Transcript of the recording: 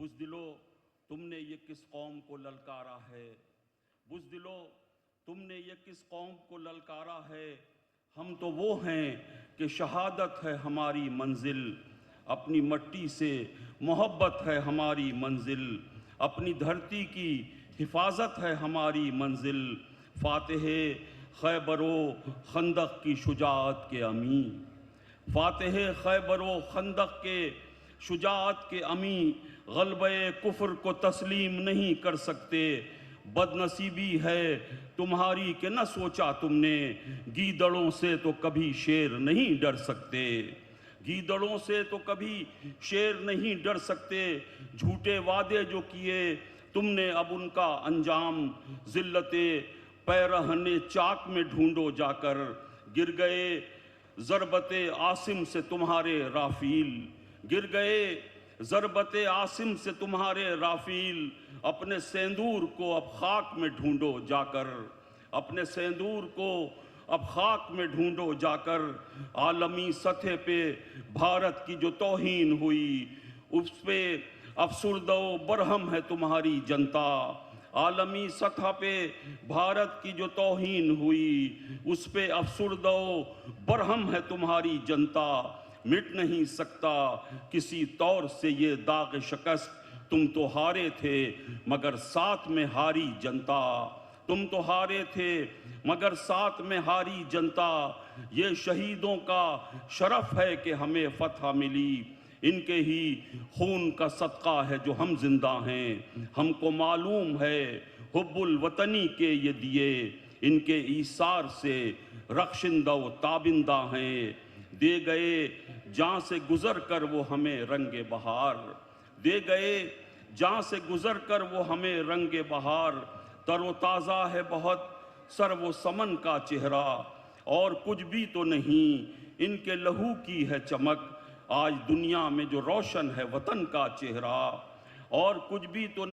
بزدلو تم نے یہ کس قوم کو للکارا ہے، بزدلو تم نے یہ کس قوم کو للکارا ہے، ہم تو وہ ہیں کہ شہادت ہے ہماری منزل، اپنی مٹی سے محبت ہے ہماری منزل، اپنی دھرتی کی حفاظت ہے ہماری منزل، فاتح خیبر و خندق کی شجاعت کے امین، فاتح خیبر و خندق کے شجاعت کے امین، غلبہ کفر کو تسلیم نہیں کر سکتے، بد نصیبی ہے تمہاری کہ نہ سوچا تم نے، گیدڑوں سے تو کبھی شیر نہیں ڈر سکتے، گیدڑوں سے تو کبھی شیر نہیں ڈر سکتے، جھوٹے وعدے جو کیے تم نے اب ان کا انجام، ذلت پیرہن چاک میں ڈھونڈو جا کر، گر گئے ضربت عاصم سے تمہارے رافیل، گر گئے ضربت عاصم سے تمہارے رافیل، اپنے سیندور کو اب خاک میں ڈھونڈو جا کر، اپنے سیندور کو اب خاک میں ڈھونڈو جا کر، عالمی سطح پہ بھارت کی جو توہین ہوئی اس پہ افسردہ و برہم ہے تمہاری جنتا، عالمی سطح پہ بھارت کی جو توہین ہوئی اس پہ افسردہ و برہم ہے تمہاری جنتا، مٹ نہیں سکتا کسی طور سے یہ داغ شکست، تم تو ہارے تھے مگر ساتھ میں ہاری جنتا، تم تو ہارے تھے مگر ساتھ میں ہاری جنتا، یہ شہیدوں کا شرف ہے کہ ہمیں فتح ملی، ان کے ہی خون کا صدقہ ہے جو ہم زندہ ہیں، ہم کو معلوم ہے حب الوطنی کے یہ دیے ان کے ایثار سے رخشندہ و تابندہ ہیں، دے گئے جاں سے گزر کر وہ ہمیں رنگ بہار، دے گئے جاں سے گزر کر وہ ہمیں رنگ بہار، تر و تازہ ہے بہت سر و سمن کا چہرہ، اور کچھ بھی تو نہیں ان کے لہو کی ہے چمک، آج دنیا میں جو روشن ہے وطن کا چہرہ، اور کچھ بھی تو